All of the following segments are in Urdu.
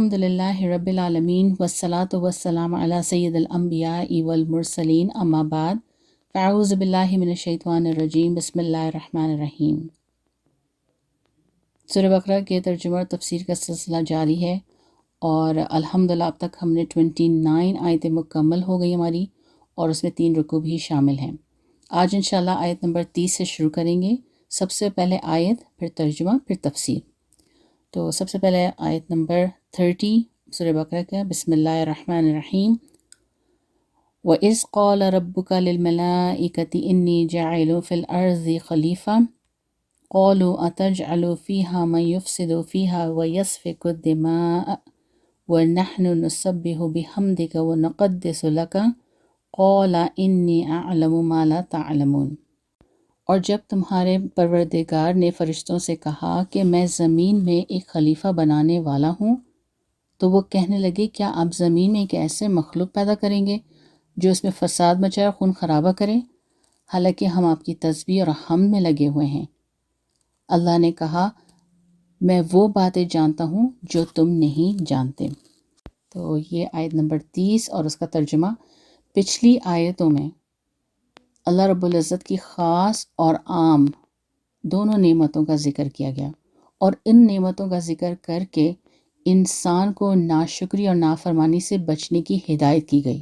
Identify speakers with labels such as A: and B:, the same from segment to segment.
A: الحمدللہ رب العالمین والصلاة والسلام علی سید الانبیاء والمرسلین اما بعد فاعوذ باللہ من الشیطان الرجیم بسم اللہ الرحمن الرحیم۔ سورہ بقرہ کے ترجمہ اور تفسیر کا سلسلہ جاری ہے اور الحمدللہ اب تک ہم نے 29 آیتیں مکمل ہو گئی ہماری، اور اس میں 3 رکوع بھی شامل ہیں۔ آج انشاءاللہ آیت نمبر 30 سے شروع کریں گے۔ سب سے پہلے آیت، پھر ترجمہ، پھر تفسیر۔ تو سب سے پہلے آیت نمبر 30 سورہ بقرہ کا، بسم اللہ الرحمن الرحیم۔ وَإِذْ قَالَ رَبُّكَ لِلْمَلَائِكَةِ إِنِّي جَاعِلٌ فِي الْأَرْضِ خَلِيفَةً قَالُوا أَتَجْعَلُ فِيهَا مَن يُفْسِدُ فِيهَا وَيَسْفِكُ الدِّمَاءَ وَنَحْنُ نُسَبِّحُ بِحَمْدِكَ وَنُقَدِّسُ لَكَ قَالَ إِنِّي أَعْلَمُ مَا لَا تَعْلَمُونَ۔ اور جب تمہارے پروردگار نے فرشتوں سے کہا کہ میں زمین میں ایک خلیفہ بنانے والا ہوں، تو وہ کہنے لگے کیا آپ زمین میں ایک ایسے مخلوق پیدا کریں گے جو اس میں فساد مچائے اور خون خرابہ کرے، حالانکہ ہم آپ کی تسبیح اور حمد میں لگے ہوئے ہیں۔ اللہ نے کہا میں وہ باتیں جانتا ہوں جو تم نہیں جانتے۔ تو یہ آیت نمبر 30 اور اس کا ترجمہ۔ پچھلی آیتوں میں اللہ رب العزت کی خاص اور عام دونوں نعمتوں کا ذکر کیا گیا، اور ان نعمتوں کا ذکر کر کے انسان کو ناشکری اور نافرمانی سے بچنے کی ہدایت کی گئی۔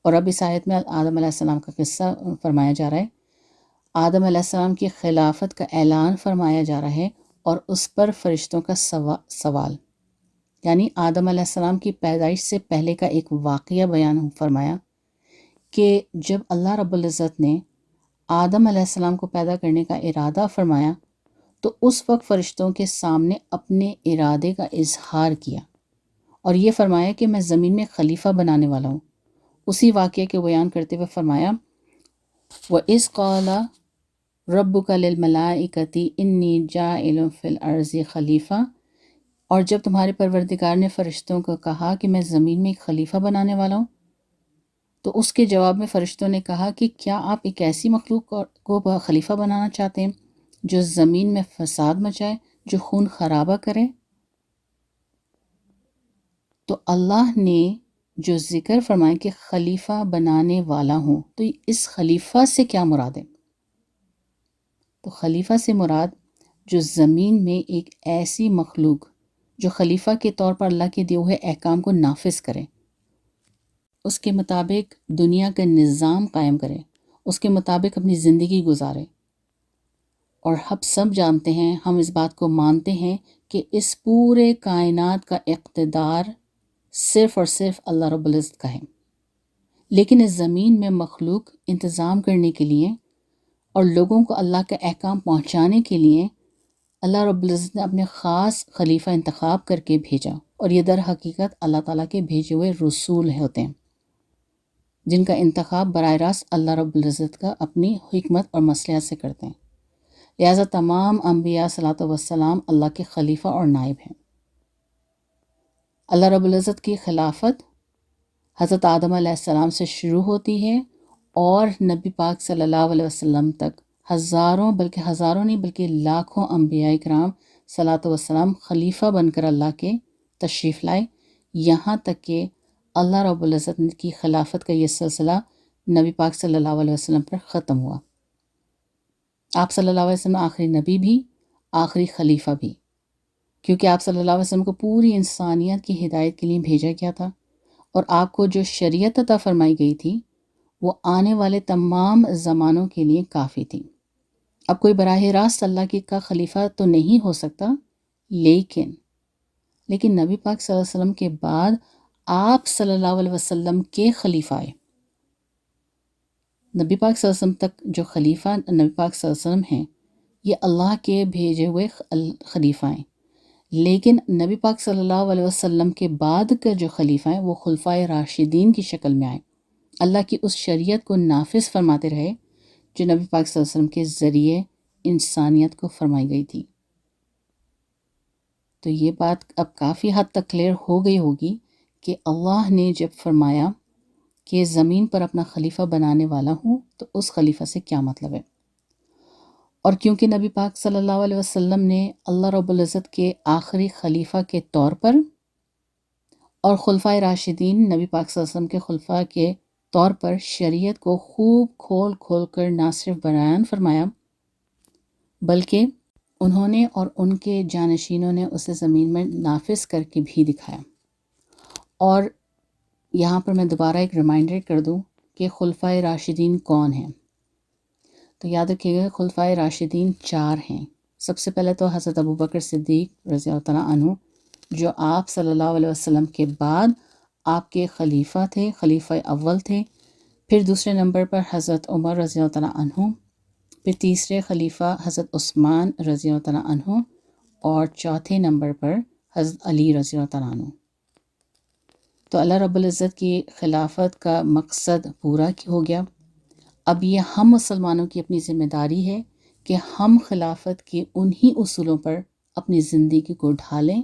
A: اور اب اس آیت میں آدم علیہ السلام کا قصہ فرمایا جا رہا ہے۔ آدم علیہ السلام کی خلافت کا اعلان فرمایا جا رہا ہے، اور اس پر فرشتوں کا سوال، یعنی آدم علیہ السلام کی پیدائش سے پہلے کا ایک واقعہ بیان فرمایا کہ جب اللہ رب العزت نے آدم علیہ السلام کو پیدا کرنے کا ارادہ فرمایا تو اس وقت فرشتوں کے سامنے اپنے ارادے کا اظہار کیا اور یہ فرمایا کہ میں زمین میں خلیفہ بنانے والا ہوں۔ اسی واقعے کے بیان کرتے ہوئے فرمایا وَإِذْ قَالَ رَبُّكَ لِلْمَلَائِكَةِ إِنِّي جَاعِلٌ فِي الْأَرْضِ خَلِيفَةً، اور جب تمہارے پروردگار نے فرشتوں کو کہا کہ میں زمین میں ایک خلیفہ بنانے والا ہوں، تو اس کے جواب میں فرشتوں نے کہا کہ کیا آپ ایک ایسی مخلوق کو خلیفہ بنانا چاہتے ہیں جو زمین میں فساد مچائے، جو خون خرابہ کرے؟ تو اللہ نے جو ذکر فرمایا کہ خلیفہ بنانے والا ہوں، تو اس خلیفہ سے کیا مراد ہے؟ تو خلیفہ سے مراد جو زمین میں ایک ایسی مخلوق جو خلیفہ کے طور پر اللہ کے دیے ہوئے احکام کو نافذ کرے، اس کے مطابق دنیا کا نظام قائم کرے، اس کے مطابق اپنی زندگی گزارے۔ اور ہم سب جانتے ہیں، ہم اس بات کو مانتے ہیں کہ اس پورے کائنات کا اقتدار صرف اور صرف اللہ رب العزت کا ہے، لیکن اس زمین میں مخلوق انتظام کرنے کے لیے اور لوگوں کو اللہ کا احکام پہنچانے کے لیے اللہ رب العزت نے اپنے خاص خلیفہ انتخاب کر کے بھیجا، اور یہ در حقیقت اللہ تعالیٰ کے بھیجے ہوئے رسول ہوتے ہیں جن کا انتخاب براہ راست اللہ رب العزت کا اپنی حکمت اور مصلحت سے کرتے ہیں۔ لہٰذا تمام انبیاء صلاۃ وسلام اللہ کے خلیفہ اور نائب ہیں۔ اللہ رب العزت کی خلافت حضرت آدم علیہ السلام سے شروع ہوتی ہے اور نبی پاک صلی اللہ علیہ وسلم تک ہزاروں، بلکہ ہزاروں نہیں بلکہ لاکھوں انبیاء کرام صلاۃ وسلام خلیفہ بن کر اللہ کے تشریف لائے، یہاں تک کہ اللہ رب العزت کی خلافت کا یہ سلسلہ نبی پاک صلی اللہ علیہ وسلم پر ختم ہوا۔ آپ صلی اللہ علیہ وسلم آخری نبی بھی، آخری خلیفہ بھی، کیونکہ آپ صلی اللہ علیہ وسلم کو پوری انسانیت کی ہدایت کے لیے بھیجا گیا تھا، اور آپ کو جو شریعت عطا فرمائی گئی تھی وہ آنے والے تمام زمانوں کے لیے کافی تھی۔ اب کوئی براہ راست اللہ کی کا خلیفہ تو نہیں ہو سکتا، لیکن نبی پاک صلی اللہ علیہ وسلم کے بعد آپ صلی اللہ علیہ وسلم کے خلیفہ آئے۔ نبی پاک صلی اللہ علیہ وسلم تک جو خلیفہ نبی پاک صلی اللہ علیہ وسلم ہیں، یہ اللہ کے بھیجے ہوئے خلیفہ ہیں، لیکن نبی پاک صلی اللہ علیہ وسلم کے بعد کا جو خلیفہ ہیں وہ خلفائے راشدین کی شکل میں آئے، اللہ کی اس شریعت کو نافذ فرماتے رہے جو نبی پاک صلی اللہ علیہ وسلم کے ذریعے انسانیت کو فرمائی گئی تھی۔ تو یہ بات اب کافی حد تک کلیئر ہو گئی ہوگی کہ اللہ نے جب فرمایا کہ زمین پر اپنا خلیفہ بنانے والا ہوں، تو اس خلیفہ سے کیا مطلب ہے۔ اور کیونکہ نبی پاک صلی اللہ علیہ وسلم نے اللہ رب العزت کے آخری خلیفہ کے طور پر اور خلفائے راشدین نبی پاک صلی اللہ علیہ وسلم کے خلفاء کے طور پر شریعت کو خوب کھول کھول کر نہ صرف بیان فرمایا بلکہ انہوں نے اور ان کے جانشینوں نے اسے زمین میں نافذ کر کے بھی دکھایا۔ اور یہاں پر میں دوبارہ ایک ریمائنڈر کر دوں کہ خلفائے راشدین کون ہیں۔ تو یاد رکھیے گا خلفائے راشدین 4 ہیں۔ سب سے پہلے تو حضرت ابوبکر صدیق رضی اللہ تعالیٰ عنہ، جو آپ صلی اللہ علیہ وسلم کے بعد آپ کے خلیفہ تھے، خلیفہ اول تھے۔ پھر دوسرے نمبر پر حضرت عمر رضی اللہ تعالیٰ عنہ، پھر تیسرے خلیفہ حضرت عثمان رضی اللہ تعالیٰ عنہ، اور چوتھے نمبر پر حضرت علی رضی اللہ تعالیٰ عنہ۔ تو اللہ رب العزت کی خلافت کا مقصد پورا ہو گیا۔ اب یہ ہم مسلمانوں کی اپنی ذمہ داری ہے کہ ہم خلافت کے انہی اصولوں پر اپنی زندگی کو ڈھالیں،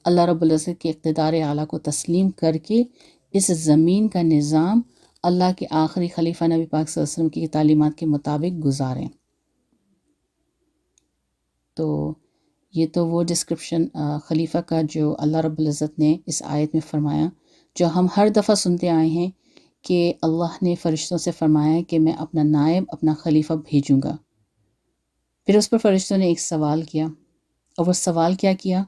A: اللہ رب العزت کے اقتدار اعلیٰ کو تسلیم کر کے اس زمین کا نظام اللہ کے آخری خلیفہ نبی پاک صلی اللہ علیہ وسلم کی تعلیمات کے مطابق گزاریں۔ تو یہ تو وہ ڈسکرپشن خلیفہ کا جو اللہ رب العزت نے اس آیت میں فرمایا، جو ہم ہر دفعہ سنتے آئے ہیں کہ اللہ نے فرشتوں سے فرمایا ہے کہ میں اپنا نائب، اپنا خلیفہ بھیجوں گا۔ پھر اس پر فرشتوں نے ایک سوال کیا، اور وہ سوال کیا کیا؟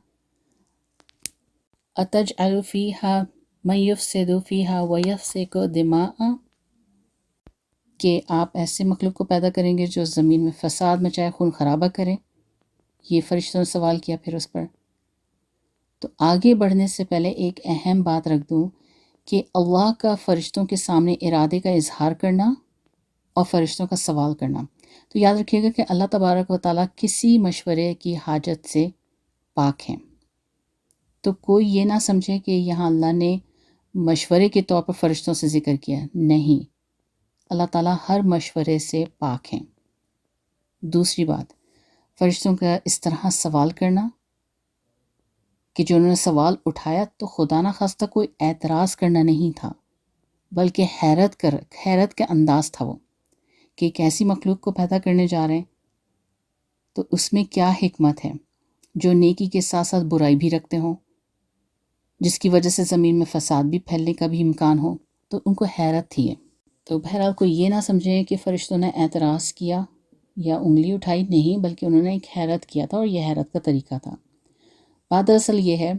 A: أَتَجْعَلُ فِيهَا مَن يُفْسِدُ فِيهَا وَيَسْفِكُ الدِّمَاءَ، کہ آپ ایسے مخلوق کو پیدا کریں گے جو زمین میں فساد مچائے، خون خرابہ کرے۔ یہ فرشتوں نے سوال کیا پھر اس پر۔ تو آگے بڑھنے سے پہلے ایک اہم بات رکھ دوں کہ اللہ کا فرشتوں کے سامنے ارادے کا اظہار کرنا اور فرشتوں کا سوال کرنا۔ تو یاد رکھیے گا کہ اللہ تبارک و تعالیٰ کسی مشورے کی حاجت سے پاک ہیں۔ تو کوئی یہ نہ سمجھے کہ یہاں اللہ نے مشورے کے طور پر فرشتوں سے ذکر کیا، نہیں، اللہ تعالیٰ ہر مشورے سے پاک ہیں۔ دوسری بات، فرشتوں کا اس طرح سوال کرنا کہ جو انہوں نے سوال اٹھایا تو خدا نخواستہ کوئی اعتراض کرنا نہیں تھا، بلکہ حیرت کے انداز تھا وہ کہ ایک ایسی مخلوق کو پیدا کرنے جا رہے ہیں، تو اس میں کیا حکمت ہے جو نیکی کے ساتھ ساتھ برائی بھی رکھتے ہوں، جس کی وجہ سے زمین میں فساد بھی پھیلنے کا بھی امکان ہو۔ تو ان کو حیرت تھی ہے۔ تو بہرحال کوئی یہ نہ سمجھے کہ فرشتوں نے اعتراض کیا یا انگلی اٹھائی، نہیں، بلکہ انہوں نے ایک حیرت کیا تھا، اور یہ حیرت کا طریقہ تھا۔ بات دراصل یہ ہے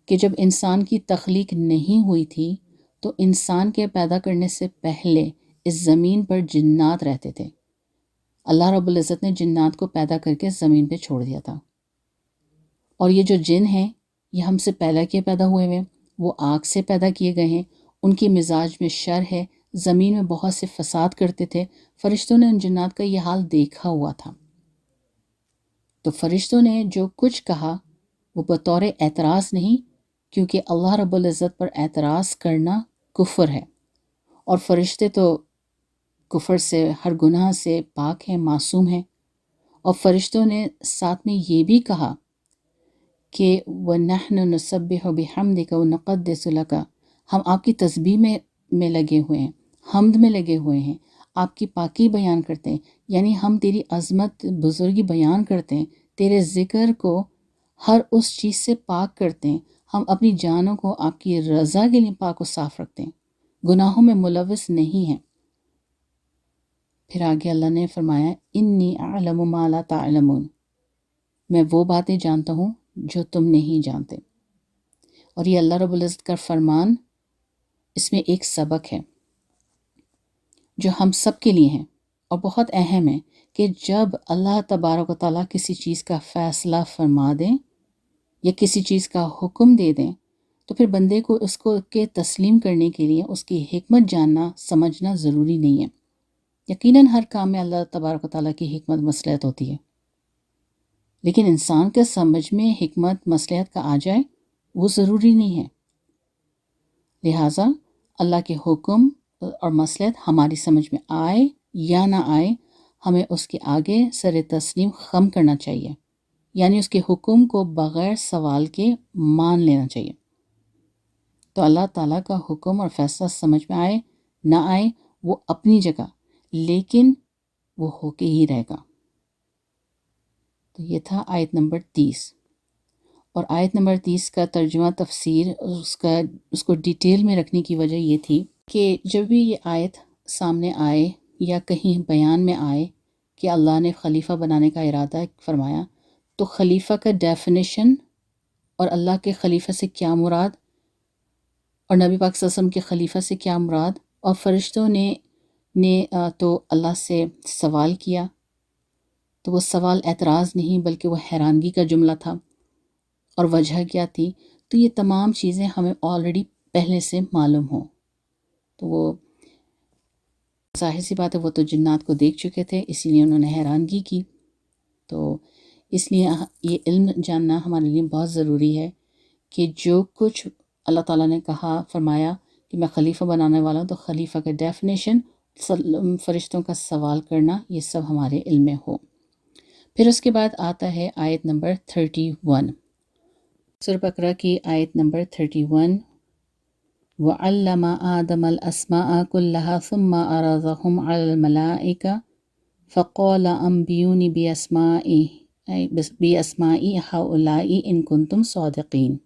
A: کہ جب انسان کی تخلیق نہیں ہوئی تھی تو انسان کے پیدا کرنے سے پہلے اس زمین پر جنات رہتے تھے۔ اللہ رب العزت نے جنات کو پیدا کر کے زمین پہ چھوڑ دیا تھا، اور یہ جو جن ہیں یہ ہم سے پہلے کے پیدا ہوئے ہوئے، وہ آگ سے پیدا کیے گئے ہیں، ان کی مزاج میں شر ہے، زمین میں بہت سے فساد کرتے تھے۔ فرشتوں نے ان جنات کا یہ حال دیکھا ہوا تھا، تو فرشتوں نے جو کچھ کہا وہ بطور اعتراض نہیں، کیونکہ اللہ رب العزت پر اعتراض کرنا کفر ہے، اور فرشتے تو کفر سے، ہر گناہ سے پاک ہیں، معصوم ہیں۔ اور فرشتوں نے ساتھ میں یہ بھی کہا کہ وَنَحْنُ نُسَبِّحُ بِحَمْدِكَ وَنُقَدِّسُ لَكَ، ہم آپ کی تسبیح میں لگے ہوئے ہیں، حمد میں لگے ہوئے ہیں، آپ کی پاکی بیان کرتے ہیں، یعنی ہم تیری عظمت بزرگی بیان کرتے ہیں، تیرے ذکر کو ہر اس چیز سے پاک کرتے ہیں، ہم اپنی جانوں کو آپ کی رضا کے لیے پاک و صاف رکھتے ہیں، گناہوں میں ملوث نہیں ہیں۔ پھر آگے اللہ نے فرمایا انی اعلم ما لا تعلمون، میں وہ باتیں جانتا ہوں جو تم نہیں جانتے۔ اور یہ اللہ رب العزت کا فرمان، اس میں ایک سبق ہے جو ہم سب کے لیے ہیں اور بہت اہم ہے، کہ جب اللہ تبارک و تعالیٰ کسی چیز کا فیصلہ فرما دیں یا کسی چیز کا حکم دے دیں تو پھر بندے کو اس کو کے تسلیم کرنے کے لیے اس کی حکمت جاننا سمجھنا ضروری نہیں ہے۔ یقیناً ہر کام میں اللہ تبارک و تعالیٰ کی حکمت مصلحت ہوتی ہے، لیکن انسان کے سمجھ میں حکمت مصلحت کا آ جائے وہ ضروری نہیں ہے۔ لہٰذا اللہ کے حکم اور مصلحت ہماری سمجھ میں آئے یا نہ آئے، ہمیں اس کے آگے سر تسلیم خم کرنا چاہیے، یعنی اس کے حکم کو بغیر سوال کے مان لینا چاہیے۔ تو اللہ تعالیٰ کا حکم اور فیصلہ سمجھ میں آئے نہ آئے وہ اپنی جگہ، لیکن وہ ہو کے ہی رہے گا۔ تو یہ تھا آیت نمبر 30، اور آیت نمبر 30 کا ترجمہ تفسیر اس کو ڈیٹیل میں رکھنے کی وجہ یہ تھی کہ جب بھی یہ آیت سامنے آئے یا کہیں بیان میں آئے کہ اللہ نے خلیفہ بنانے کا ارادہ فرمایا، تو خلیفہ کا ڈیفینیشن اور اللہ کے خلیفہ سے کیا مراد اور نبی پاک صلی اللہ علیہ وسلم کے خلیفہ سے کیا مراد، اور فرشتوں نے تو اللہ سے سوال کیا، تو وہ سوال اعتراض نہیں بلکہ وہ حیرانگی کا جملہ تھا، اور وجہ کیا تھی، تو یہ تمام چیزیں ہمیں آلریڈی پہلے سے معلوم ہوں۔ تو وہ ظاہر سی بات ہے، وہ تو جنات کو دیکھ چکے تھے، اسی لیے انہوں نے حیرانگی کی۔ تو اس لیے یہ علم جاننا ہمارے لیے بہت ضروری ہے کہ جو کچھ اللہ تعالیٰ نے کہا فرمایا کہ میں خلیفہ بنانے والا ہوں، تو خلیفہ کا ڈیفینیشن، فرشتوں کا سوال کرنا، یہ سب ہمارے علم میں ہو۔ پھر اس کے بعد آتا ہے آیت نمبر 31، سورہ بقرہ کی آیت نمبر 31، وَعَلَّمَ آدَمَ الْأَسْمَاءَ كُلَّهَا ثُمَّ عَرَضَهُمْ عَلَى الْمَلَائِكَةِ فَقَالَ أَنْبِئُونِي بِأَسْمَاءِ هَؤُلَاءِ إِن كُنتُمْ صَادِقِينَ۔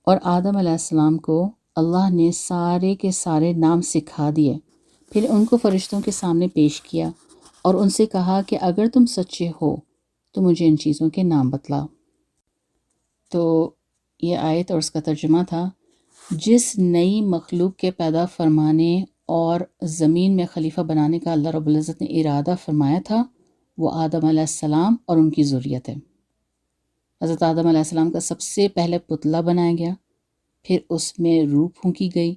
A: اور آدم علیہ السلام کو اللہ نے سارے کے سارے نام سکھا دیے، پھر ان کو فرشتوں کے سامنے پیش کیا اور ان سے کہا کہ اگر تم سچے ہو تو مجھے ان چیزوں کے نام بتلاؤ۔ تو یہ آیت اور اس کا ترجمہ تھا، جس نئی مخلوق کے پیدا فرمانے اور زمین میں خلیفہ بنانے کا اللہ رب العزت نے ارادہ فرمایا تھا، وہ آدم علیہ السلام اور ان کی ذریت ہے۔ حضرت آدم علیہ السلام کا سب سے پہلے پتلا بنایا گیا، پھر اس میں روح پھونکی گئی،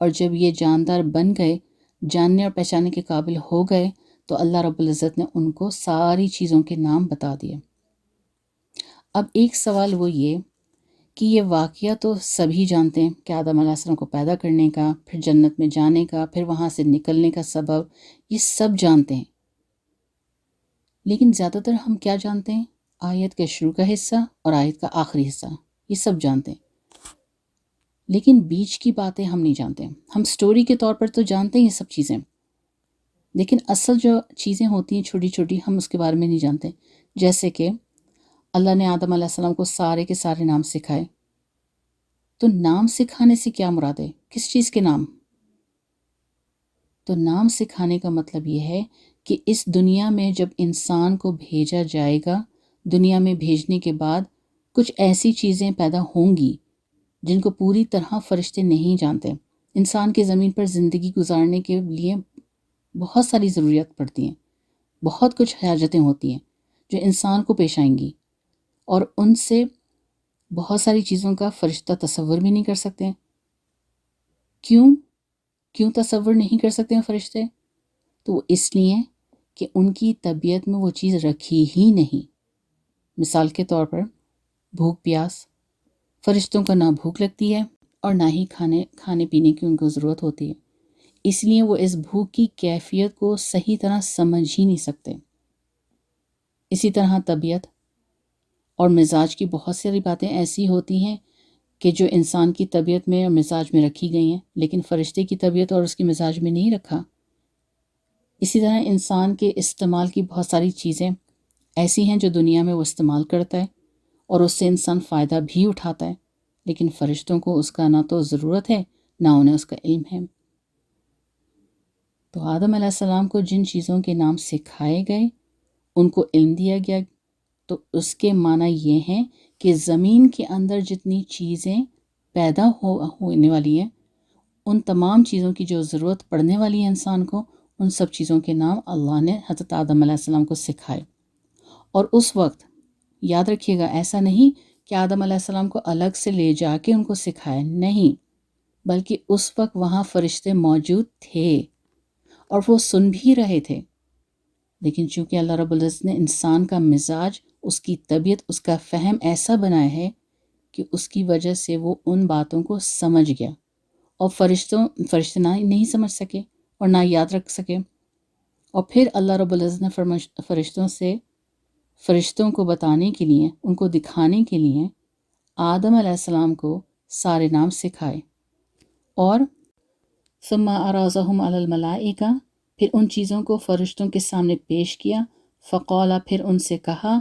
A: اور جب یہ جاندار بن گئے، جاننے اور پہچاننے کے قابل ہو گئے، تو اللہ رب العزت نے ان کو ساری چیزوں کے نام بتا دیے۔ اب ایک سوال وہ یہ کہ یہ واقعہ تو سبھی جانتے ہیں کہ آدم علیہ السلام کو پیدا کرنے کا، پھر جنت میں جانے کا، پھر وہاں سے نکلنے کا سبب، یہ سب جانتے ہیں، لیکن زیادہ تر ہم کیا جانتے ہیں؟ آیت کے شروع کا حصہ اور آیت کا آخری حصہ، یہ سب جانتے ہیں، لیکن بیچ کی باتیں ہم نہیں جانتے۔ ہم سٹوری کے طور پر تو جانتے ہیں یہ سب چیزیں، لیکن اصل جو چیزیں ہوتی ہیں چھوٹی چھوٹی، ہم اس کے بارے میں نہیں جانتے۔ جیسے کہ اللہ نے آدم علیہ السلام کو سارے کے سارے نام سکھائے، تو نام سکھانے سے کیا مراد ہے؟ کس چیز کے نام؟ تو نام سکھانے کا مطلب یہ ہے کہ اس دنیا میں جب انسان کو بھیجا جائے گا، دنیا میں بھیجنے کے بعد کچھ ایسی چیزیں پیدا ہوں گی جن کو پوری طرح فرشتے نہیں جانتے۔ انسان کے زمین پر زندگی گزارنے کے لیے بہت ساری ضروریات پڑتی ہیں، بہت کچھ حاجتیں ہوتی ہیں جو انسان کو پیش آئیں گی، اور ان سے بہت ساری چیزوں کا فرشتہ تصور بھی نہیں کر سکتے۔ کیوں تصور نہیں کر سکتے ہیں فرشتے؟ تو اس لیے کہ ان کی طبیعت میں وہ چیز رکھی ہی نہیں۔ مثال کے طور پر بھوک پیاس، فرشتوں کو نہ بھوک لگتی ہے اور نہ ہی کھانے پینے کی ان کو ضرورت ہوتی ہے، اس لیے وہ اس بھوک کی کیفیت کو صحیح طرح سمجھ ہی نہیں سکتے۔ اسی طرح طبیعت اور مزاج کی بہت ساری باتیں ایسی ہوتی ہیں کہ جو انسان کی طبیعت میں اور مزاج میں رکھی گئی ہیں، لیکن فرشتے کی طبیعت اور اس کی مزاج میں نہیں رکھا۔ اسی طرح انسان کے استعمال کی بہت ساری چیزیں ایسی ہیں جو دنیا میں وہ استعمال کرتا ہے اور اس سے انسان فائدہ بھی اٹھاتا ہے، لیکن فرشتوں کو اس کا نہ تو ضرورت ہے نہ انہیں اس کا علم ہے۔ تو آدم علیہ السلام کو جن چیزوں کے نام سکھائے گئے، ان کو علم دیا گیا، تو اس کے معنی یہ ہیں کہ زمین کے اندر جتنی چیزیں پیدا ہونے والی ہیں، ان تمام چیزوں کی جو ضرورت پڑنے والی ہے انسان کو، ان سب چیزوں کے نام اللہ نے حضرت آدم علیہ السلام کو سکھائے۔ اور اس وقت یاد رکھیے گا، ایسا نہیں کہ آدم علیہ السلام کو الگ سے لے جا کے ان کو سکھایا، نہیں، بلکہ اس وقت وہاں فرشتے موجود تھے اور وہ سن بھی رہے تھے، لیکن چونکہ اللہ رب العزت نے انسان کا مزاج، اس کی طبیعت، اس کا فہم ایسا بنایا ہے کہ اس کی وجہ سے وہ ان باتوں کو سمجھ گیا، اور فرشتے نہ نہیں سمجھ سکے اور نہ یاد رکھ سکے۔ اور پھر اللہ رب العزت نے فرشتوں کو بتانے کے لیے، ان کو دکھانے کے لیے آدم علیہ السلام کو سارے نام سکھائے، اور ثم عرضهم علی الملائکہ، پھر ان چیزوں کو فرشتوں کے سامنے پیش کیا، فقال، پھر ان سے کہا،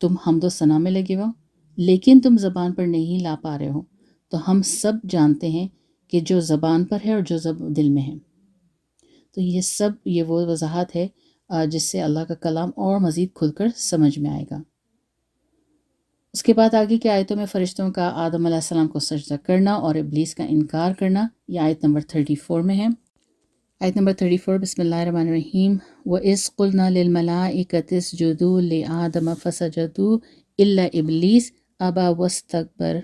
A: تم حمد و ثنا میں لگے ہو لیکن تم زبان پر نہیں لا پا رہے ہو، تو ہم سب جانتے ہیں کہ جو زبان پر ہے اور جو دل میں ہے۔ تو یہ وہ وضاحت ہے جس سے اللہ کا کلام اور مزید کھل کر سمجھ میں آئے گا۔ اس کے بعد آگے کی آیتوں میں فرشتوں کا آدم علیہ السلام کو سجدہ کرنا اور ابلیس کا انکار کرنا، یہ آیت نمبر 34 میں ہے۔ آیت نمبر 34، بسم اللہ الرحمن الرحیم۔ وَإِذْ قُلْنَا لِلْمَلَائِكَةِ اسْجُدُوا لِآدَمَ فَسَجَدُوا إِلَّا إِبْلِيسَ أَبَى وَاسْتَكْبَرَ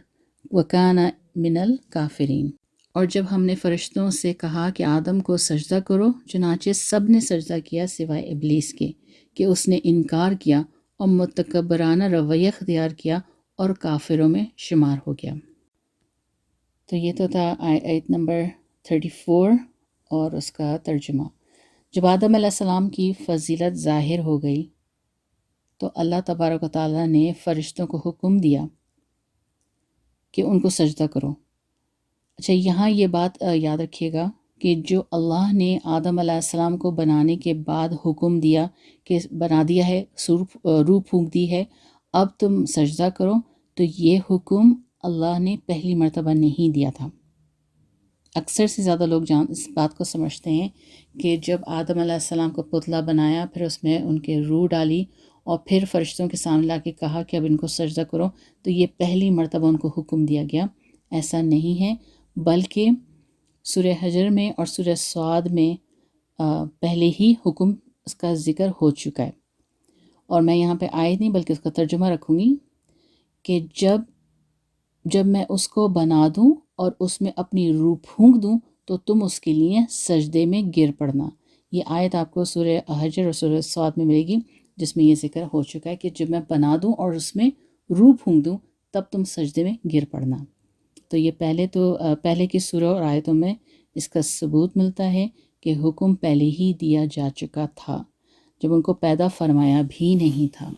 A: وَكَانَ مِنَ الْكَافِرِينَ۔ اور جب ہم نے فرشتوں سے کہا کہ آدم کو سجدہ کرو، چنانچہ سب نے سجدہ کیا سوائے ابلیس کے کہ اس نے انکار کیا اور متکبرانہ رویہ اختیار کیا اور کافروں میں شمار ہو گیا۔ تو یہ تو تھا آیت نمبر 34 اور اس کا ترجمہ۔ جب آدم علیہ السلام کی فضیلت ظاہر ہو گئی تو اللہ تبارک و تعالیٰ نے فرشتوں کو حکم دیا کہ ان کو سجدہ کرو۔ اچھا، یہاں یہ بات یاد رکھیے گا کہ جو اللہ نے آدم علیہ السلام کو بنانے کے بعد حکم دیا کہ بنا دیا ہے، روح پھونک دی ہے، اب تم سجدہ کرو، تو یہ حکم اللہ نے پہلی مرتبہ نہیں دیا تھا۔ اکثر سے زیادہ لوگ اس بات کو سمجھتے ہیں کہ جب آدم علیہ السلام کو پتلا بنایا، پھر اس میں ان کے روح ڈالی اور پھر فرشتوں کے سامنے لا کے کہا کہ اب ان کو سجدہ کرو، تو یہ پہلی مرتبہ ان کو حکم دیا گیا۔ ایسا نہیں ہے، بلکہ سورہ حجر میں اور سورہ صاد میں پہلے ہی حکم اس کا ذکر ہو چکا ہے، اور میں یہاں پہ آیت نہیں بلکہ اس کا ترجمہ رکھوں گی کہ جب میں اس کو بنا دوں اور اس میں اپنی روح پھونک دوں تو تم اس کے لیے سجدے میں گر پڑنا۔ یہ آیت آپ کو سورہ حجر اور سورہ صاد میں ملے گی، جس میں یہ ذکر ہو چکا ہے کہ جب میں بنا دوں اور اس میں روح پھونک دوں تب تم سجدے میں گر پڑنا۔ تو یہ پہلے کی سورہ اور آیتوں میں اس کا ثبوت ملتا ہے کہ حکم پہلے ہی دیا جا چکا تھا، جب ان کو پیدا فرمایا بھی نہیں تھا۔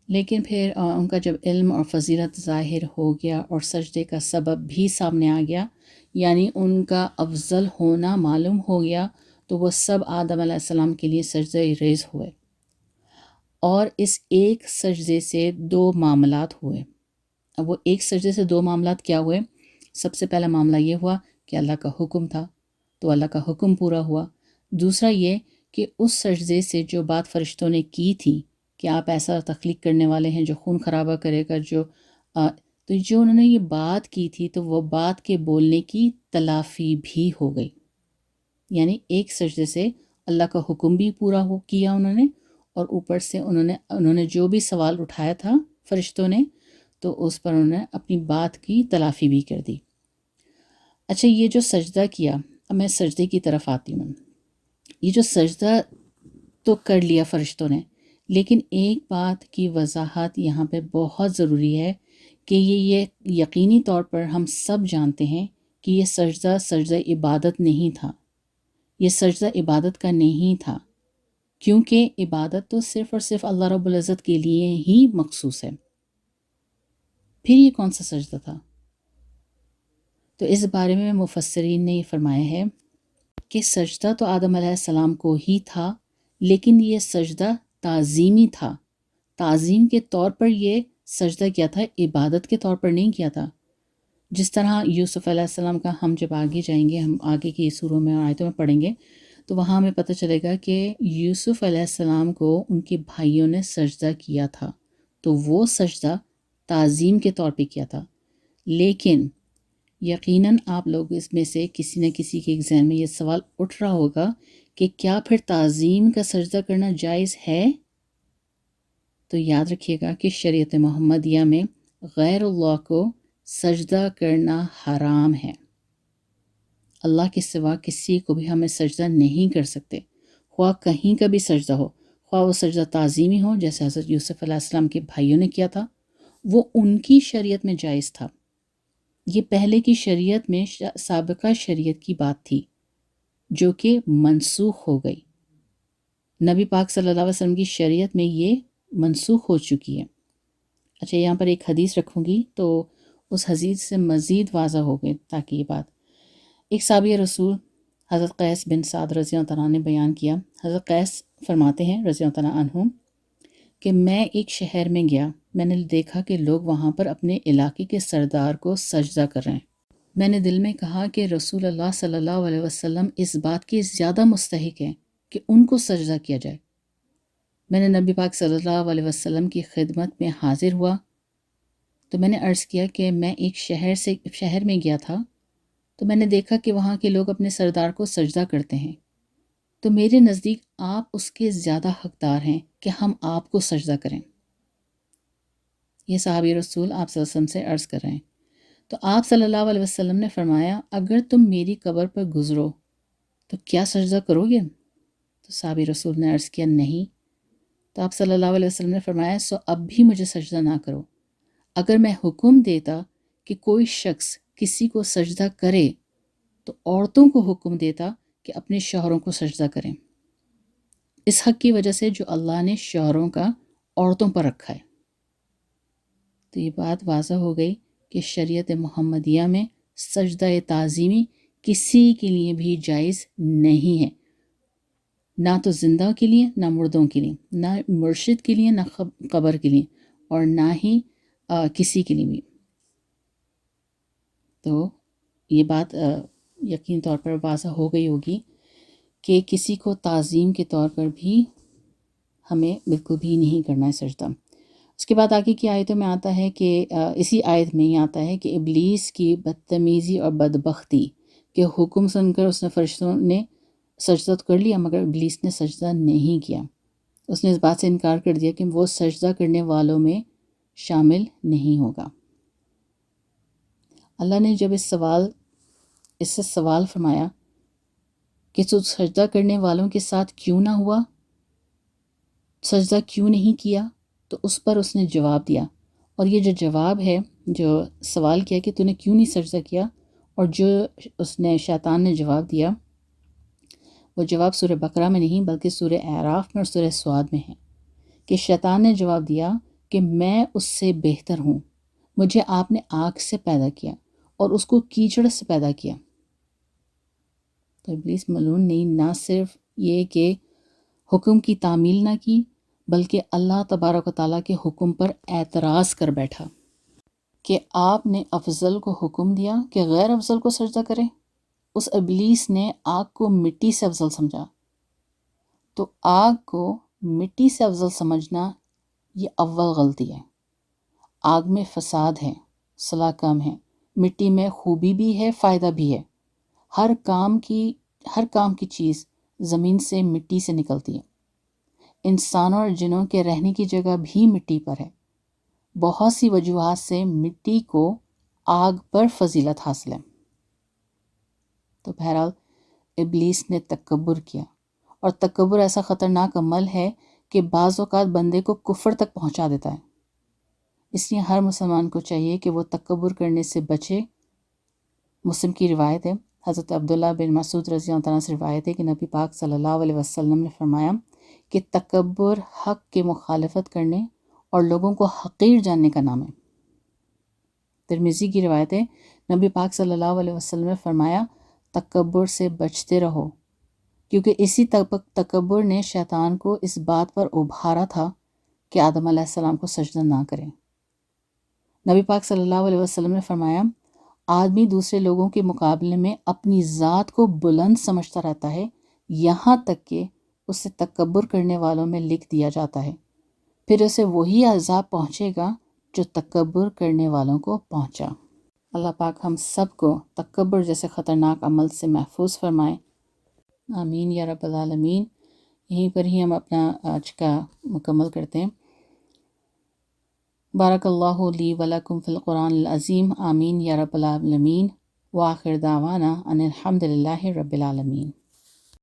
A: لیکن پھر ان کا جب علم اور فضیلت ظاہر ہو گیا اور سجدے کا سبب بھی سامنے آ گیا، یعنی ان کا افضل ہونا معلوم ہو گیا، تو وہ سب آدم علیہ السلام کے لیے سجدہ ریز ہوئے، اور اس ایک سجدے سے 2 معاملات ہوئے۔ اب وہ ایک سجدے سے 2 معاملات کیا ہوئے؟ سب سے پہلا معاملہ یہ ہوا کہ اللہ کا حکم تھا تو اللہ کا حکم پورا ہوا۔ دوسرا یہ کہ اس سجدے سے جو بات فرشتوں نے کی تھی کہ آپ ایسا تخلیق کرنے والے ہیں جو خون خرابہ کرے گا، تو جو انہوں نے یہ بات کی تھی تو وہ بات کے بولنے کی تلافی بھی ہو گئی۔ یعنی ایک سجدے سے اللہ کا حکم بھی پورا کیا انہوں نے، اور اوپر سے انہوں نے جو بھی سوال اٹھایا تھا فرشتوں نے، تو اس پر انہوں نے اپنی بات کی تلافی بھی کر دی۔ اچھا، یہ جو سجدہ کیا، اب میں سجدے کی طرف آتی ہوں۔ یہ جو سجدہ تو کر لیا فرشتوں نے، لیکن ایک بات کی وضاحت یہاں پہ بہت ضروری ہے کہ یہ یقینی طور پر ہم سب جانتے ہیں کہ یہ سجدہ عبادت نہیں تھا۔ یہ سجدہ عبادت کا نہیں تھا، کیونکہ عبادت تو صرف اور صرف اللہ رب العزت کے لیے ہی مخصوص ہے۔ پھر یہ کون سا سجدہ تھا؟ تو اس بارے میں مفسرین نے یہ فرمایا ہے کہ سجدہ تو آدم علیہ السلام کو ہی تھا، لیکن یہ سجدہ تعظیمی تھا۔ تعظیم کے طور پر یہ سجدہ کیا تھا، عبادت کے طور پر نہیں کیا تھا۔ جس طرح یوسف علیہ السلام کا ہم جب آگے جائیں گے، ہم آگے کی سوروں میں اور آیتوں میں پڑھیں گے، تو وہاں ہمیں پتہ چلے گا کہ یوسف علیہ السلام کو ان کے بھائیوں نے سجدہ کیا تھا، تو وہ سجدہ تعظیم کے طور پہ کیا تھا۔ لیکن یقیناً آپ لوگ اس میں سے کسی نہ کسی کے ذہن میں یہ سوال اٹھ رہا ہوگا کہ کیا پھر تعظیم کا سجدہ کرنا جائز ہے؟ تو یاد رکھیے گا کہ شریعت محمدیہ میں غیر اللہ کو سجدہ کرنا حرام ہے۔ اللہ کے سوا کسی کو بھی ہمیں سجدہ نہیں کر سکتے، خواہ کہیں کا بھی سجدہ ہو، خواہ وہ سجدہ تعظیمی ہو جیسے حضرت یوسف علیہ السلام کے بھائیوں نے کیا تھا، وہ ان کی شریعت میں جائز تھا۔ یہ پہلے کی شریعت میں سابقہ شریعت کی بات تھی جو کہ منسوخ ہو گئی۔ نبی پاک صلی اللہ علیہ وسلم کی شریعت میں یہ منسوخ ہو چکی ہے۔ اچھا، یہاں پر ایک حدیث رکھوں گی تو اس حدیث سے مزید واضح ہو گئی تاکہ یہ بات۔ ایک صحابی رسول حضرت قیس بن سعد رضی اللہ عنہ نے بیان کیا۔ حضرت قیس فرماتے ہیں رضی اللہ عنہ کہ میں ایک شہر میں گیا، میں نے دیکھا کہ لوگ وہاں پر اپنے علاقے کے سردار کو سجدہ کر رہے ہیں۔ میں نے دل میں کہا کہ رسول اللہ صلی اللہ علیہ وسلم اس بات کے زیادہ مستحق ہیں کہ ان کو سجدہ کیا جائے۔ میں نے نبی پاک صلی اللہ علیہ وسلم کی خدمت میں حاضر ہوا تو میں نے عرض کیا کہ میں ایک شہر میں گیا تھا تو میں نے دیکھا کہ وہاں کے لوگ اپنے سردار کو سجدہ کرتے ہیں، تو میرے نزدیک آپ اس کے زیادہ حقدار ہیں کہ ہم آپ کو سجدہ کریں۔ یہ صحابی رسول آپ صلی اللہ علیہ وسلم سے عرض کر رہے ہیں۔ تو آپ صلی اللہ علیہ وسلم نے فرمایا، اگر تم میری قبر پر گزرو تو کیا سجدہ کرو گے؟ تو صحابی رسول نے عرض کیا نہیں۔ تو آپ صلی اللہ علیہ وسلم نے فرمایا، سو اب بھی مجھے سجدہ نہ کرو۔ اگر میں حکم دیتا کہ کوئی شخص کسی کو سجدہ کرے تو عورتوں کو حکم دیتا کہ اپنے شوہروں کو سجدہ کریں، اس حق کی وجہ سے جو اللہ نے شوہروں کا عورتوں پر رکھا ہے۔ تو یہ بات واضح ہو گئی کہ شریعت محمدیہ میں سجدہ تعظیمی کسی کے لیے بھی جائز نہیں ہے، نہ تو زندہ کے لیے، نہ مردوں کے لیے، نہ مرشد کے لیے، نہ قبر کے لیے، اور نہ ہی کسی کے لیے بھی۔ تو یہ بات یقین طور پر واضح ہو گئی ہوگی کہ کسی کو تعظیم کے طور پر بھی ہمیں بالکل بھی نہیں کرنا ہے سجدہ۔ اس کے بعد آگے کی آیتوں میں آتا ہے کہ اسی آیت میں ہی آتا ہے کہ ابلیس کی بدتمیزی اور بدبختی کے حکم سن کر اس نے فرشتوں نے سجدہ کر لیا، مگر ابلیس نے سجدہ نہیں کیا۔ اس نے اس بات سے انکار کر دیا کہ وہ سجدہ کرنے والوں میں شامل نہیں ہوگا۔ اللہ نے جب اس سے سوال فرمایا کہ تو سجدہ کرنے والوں کے ساتھ کیوں نہ ہوا، سجدہ کیوں نہیں کیا، تو اس پر اس نے جواب دیا۔ اور یہ جو جواب ہے، جو سوال کیا کہ تو نے کیوں نہیں سجدہ کیا، اور جو اس نے شیطان نے جواب دیا، وہ جواب سورہ بقرہ میں نہیں بلکہ سورہ اعراف میں اور سورہ سعد میں ہے، کہ شیطان نے جواب دیا کہ میں اس سے بہتر ہوں، مجھے آپ نے آگ سے پیدا کیا اور اس کو کیچڑ سے پیدا کیا۔ تو ابلیس ملعون نے نہ صرف یہ کہ حکم کی تعمیل نہ کی، بلکہ اللہ تبارک و تعالیٰ کے حکم پر اعتراض کر بیٹھا کہ آپ نے افضل کو حکم دیا کہ غیر افضل کو سجدہ کرے۔ اس ابلیس نے آگ کو مٹی سے افضل سمجھا، تو آگ کو مٹی سے افضل سمجھنا یہ اول غلطی ہے۔ آگ میں فساد ہے، صلاح کم ہے، مٹی میں خوبی بھی ہے، فائدہ بھی ہے۔ ہر کام کی چیز زمین سے، مٹی سے نکلتی ہے۔ انسانوں اور جنوں کے رہنے کی جگہ بھی مٹی پر ہے۔ بہت سی وجوہات سے مٹی کو آگ پر فضیلت حاصل ہے۔ تو بہرحال ابلیس نے تکبر کیا، اور تکبر ایسا خطرناک عمل ہے کہ بعض اوقات بندے کو کفر تک پہنچا دیتا ہے۔ اس لیے ہر مسلمان کو چاہیے کہ وہ تکبر کرنے سے بچے۔ مسلم کی روایت ہے، حضرت عبداللہ بن مسعود رضی اللہ عنہ سے روایت ہے کہ نبی پاک صلی اللہ علیہ وسلم نے فرمایا کہ تکبر حق کے مخالفت کرنے اور لوگوں کو حقیر جاننے کا نام ہے۔ ترمذی کی روایت ہے، نبی پاک صلی اللہ علیہ وسلم نے فرمایا، تکبر سے بچتے رہو، کیونکہ اسی تکبر نے شیطان کو اس بات پر ابھارا تھا کہ آدم علیہ السلام کو سجدہ نہ کریں۔ نبی پاک صلی اللہ علیہ وسلم نے فرمایا، آدمی دوسرے لوگوں کے مقابلے میں اپنی ذات کو بلند سمجھتا رہتا ہے، یہاں تک کہ اسے تکبر کرنے والوں میں لکھ دیا جاتا ہے، پھر اسے وہی عذاب پہنچے گا جو تکبر کرنے والوں کو پہنچا۔ اللہ پاک ہم سب کو تکبر جیسے خطرناک عمل سے محفوظ فرمائے، آمین یا رب العالمین۔ یہیں پر ہی ہم اپنا آج کا مکمل کرتے ہیں۔ بارک اللہ لی ولکم فی القرآن العظیم، آمین یا رب العالمین، وآخر دعوانا ان الحمد للہ رب العالمین۔